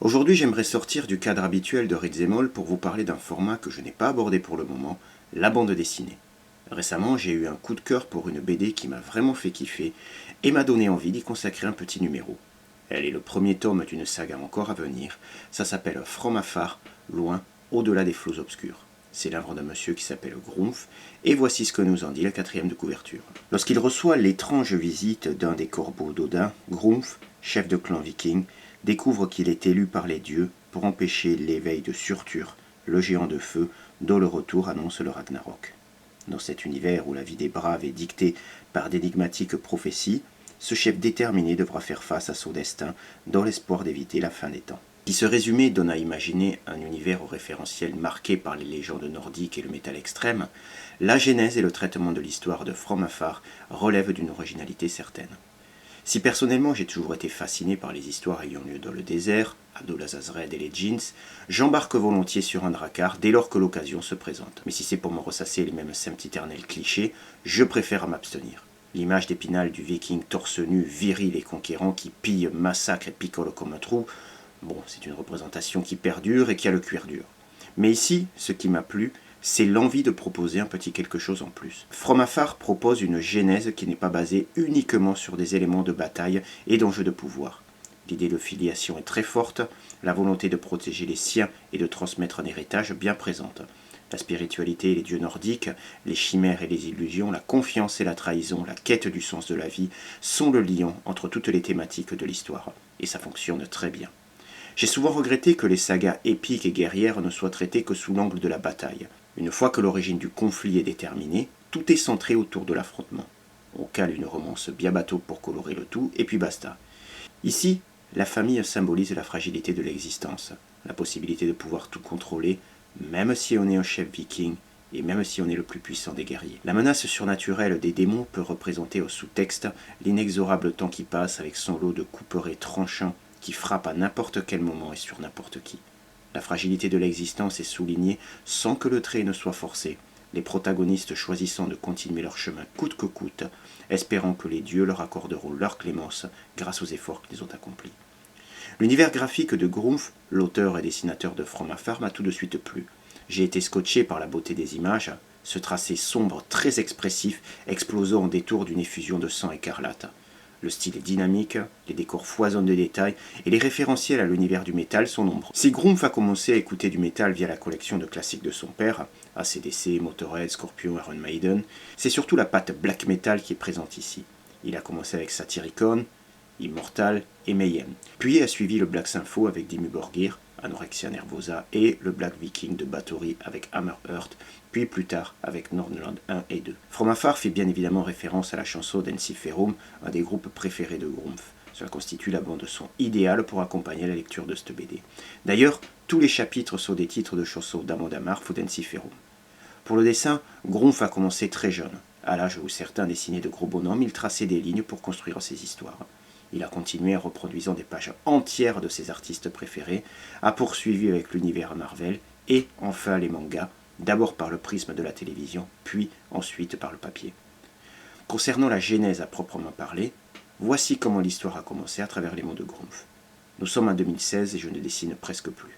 Aujourd'hui, j'aimerais sortir du cadre habituel de Rizemol pour vous parler d'un format que je n'ai pas abordé pour le moment, la bande dessinée. Récemment, j'ai eu un coup de cœur pour une BD qui m'a vraiment fait kiffer et m'a donné envie d'y consacrer un petit numéro. Elle est le premier tome d'une saga encore à venir. Ça s'appelle From Afar, loin, au-delà des flots obscurs. C'est l'œuvre d'un monsieur qui s'appelle Grumpf, et voici ce que nous en dit la quatrième de couverture. Lorsqu'il reçoit l'étrange visite d'un des corbeaux d'Odin, Grumpf, chef de clan viking, découvre qu'il est élu par les dieux pour empêcher l'éveil de Surtur, le géant de feu, dont le retour annonce le Ragnarok. Dans cet univers où la vie des braves est dictée par d'énigmatiques prophéties, ce chef déterminé devra faire face à son destin dans l'espoir d'éviter la fin des temps. Qui ce résumé donne à imaginer un univers au référentiel marqué par les légendes nordiques et le métal extrême, la genèse et le traitement de l'histoire de From Afar relèvent d'une originalité certaine. Si personnellement j'ai toujours été fasciné par les histoires ayant lieu dans le désert, Abdulazazred et les Djinns, j'embarque volontiers sur un drakkar dès lors que l'occasion se présente. Mais si c'est pour me ressasser les mêmes sempiternels clichés, je préfère m'abstenir. L'image d'Épinal du viking torse nu, viril et conquérant qui pille, massacre et picole comme un trou, bon, c'est une représentation qui perdure et qui a le cuir dur. Mais ici, ce qui m'a plu, c'est l'envie de proposer un petit quelque chose en plus. From Afar propose une genèse qui n'est pas basée uniquement sur des éléments de bataille et d'enjeux de pouvoir. L'idée de filiation est très forte, la volonté de protéger les siens et de transmettre un héritage bien présente. La spiritualité et les dieux nordiques, les chimères et les illusions, la confiance et la trahison, la quête du sens de la vie sont le lien entre toutes les thématiques de l'histoire. Et ça fonctionne très bien. J'ai souvent regretté que les sagas épiques et guerrières ne soient traitées que sous l'angle de la bataille. Une fois que l'origine du conflit est déterminée, tout est centré autour de l'affrontement. On cale une romance bien bateau pour colorer le tout, et puis basta. Ici, la famille symbolise la fragilité de l'existence, la possibilité de pouvoir tout contrôler, même si on est un chef viking, et même si on est le plus puissant des guerriers. La menace surnaturelle des démons peut représenter au sous-texte l'inexorable temps qui passe avec son lot de couperets tranchants qui frappent à n'importe quel moment et sur n'importe qui. La fragilité de l'existence est soulignée sans que le trait ne soit forcé, les protagonistes choisissant de continuer leur chemin coûte que coûte, espérant que les dieux leur accorderont leur clémence grâce aux efforts qu'ils ont accomplis. L'univers graphique de Grumpf, l'auteur et dessinateur de From Afar, m'a tout de suite plu. J'ai été scotché par la beauté des images, ce tracé sombre très expressif explosant en détour d'une effusion de sang écarlate. Le style est dynamique, les décors foisonnent de détails et les référentiels à l'univers du métal sont nombreux. Si Grumpf a commencé à écouter du métal via la collection de classiques de son père, AC/DC, Motorhead, Scorpion, Iron Maiden, c'est surtout la patte black metal qui est présente ici. Il a commencé avec Satyricon, Immortal et Mayhem. Puis a suivi le Black Sympho avec Dimmu Borgir, Anorexia Nervosa et le Black Viking de Bathory avec Hammer Earth, puis plus tard avec Nordland 1 et 2. From Afar fait bien évidemment référence à la chanson d'Ensiferum, un des groupes préférés de Grumpf. Cela constitue la bande son idéale pour accompagner la lecture de cette BD. D'ailleurs, tous les chapitres sont des titres de chansons d'Amon Amarth ou d'Ensiferum. Pour le dessin, Grumpf a commencé très jeune. À l'âge où certains dessinaient de gros bonhommes, il traçait des lignes pour construire ses histoires. Il a continué en reproduisant des pages entières de ses artistes préférés, a poursuivi avec l'univers Marvel et enfin les mangas, d'abord par le prisme de la télévision, puis ensuite par le papier. Concernant la genèse à proprement parler, voici comment l'histoire a commencé à travers les mots de Grumpf. Nous sommes en 2016 et je ne dessine presque plus.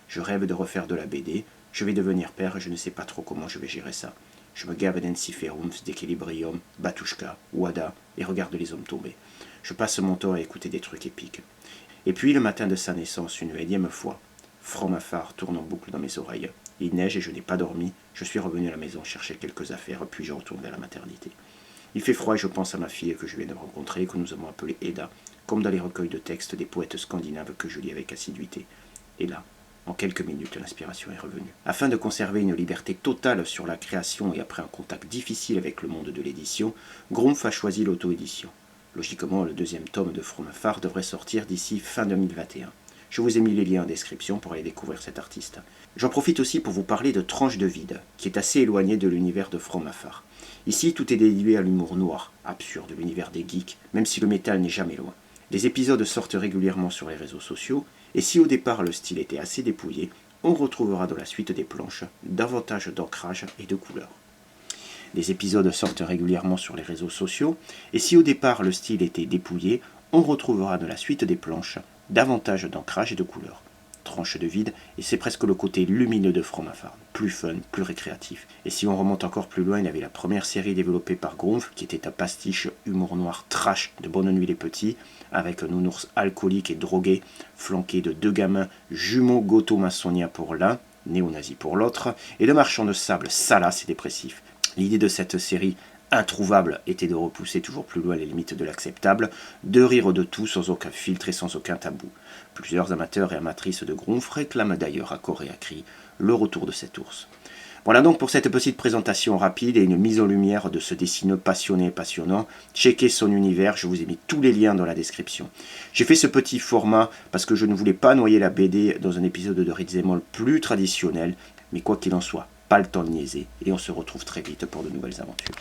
Je rêve de refaire de la BD, je vais devenir père et je ne sais pas trop comment je vais gérer ça. Je me gave d'Ensiferum, d'Equilibrium, Batushka, Wada et regarde les hommes tomber. Je passe mon temps à écouter des trucs épiques. Et puis le matin de sa naissance, une énième fois, From Afar tourne en boucle dans mes oreilles. Il neige et je n'ai pas dormi. Je suis revenu à la maison chercher quelques affaires, puis je retourne vers la maternité. Il fait froid et je pense à ma fille que je viens de rencontrer, que nous avons appelée Eda, comme dans les recueils de textes des poètes scandinaves que je lis avec assiduité. Et là, en quelques minutes, l'inspiration est revenue. Afin de conserver une liberté totale sur la création et après un contact difficile avec le monde de l'édition, Grumpf a choisi l'auto-édition. Logiquement, le deuxième tome de From Afar devrait sortir d'ici fin 2021. Je vous ai mis les liens en description pour aller découvrir cet artiste. J'en profite aussi pour vous parler de Tranche de vide, qui est assez éloigné de l'univers de From Afar. Ici, tout est dédié à l'humour noir, absurde, de l'univers des geeks, même si le métal n'est jamais loin. Les épisodes sortent régulièrement sur les réseaux sociaux, et si au départ le style était assez dépouillé, on retrouvera dans la suite des planches davantage d'ancrage et de couleurs. Les épisodes sortent régulièrement sur les réseaux sociaux, et si au départ le style était dépouillé, on retrouvera dans la suite des planches davantage d'ancrage et de couleurs. tranche de vide, et c'est presque le côté lumineux de From Afar, plus fun, plus récréatif. Et si on remonte encore plus loin, il y avait la première série développée par Grumpf, qui était un pastiche humour noir trash de Bonne Nuit les Petits, avec un nounours alcoolique et drogué, flanqué de 2 gamins jumeaux Goto-Masonia pour l'un, néo-nazi pour l'autre, et de marchands de sable salaces et dépressifs. L'idée de cette série introuvable était de repousser toujours plus loin les limites de l'acceptable, de rire de tout sans aucun filtre et sans aucun tabou. Plusieurs amateurs et amatrices de Grumpf réclament d'ailleurs à corps et à cri le retour de cet ours. Voilà donc pour cette petite présentation rapide et une mise en lumière de ce dessineux passionné et passionnant. Checkez son univers, je vous ai mis tous les liens dans la description. J'ai fait ce petit format parce que je ne voulais pas noyer la BD dans un épisode de Ritzemol plus traditionnel, mais quoi qu'il en soit, pas le temps de niaiser, et on se retrouve très vite pour de nouvelles aventures.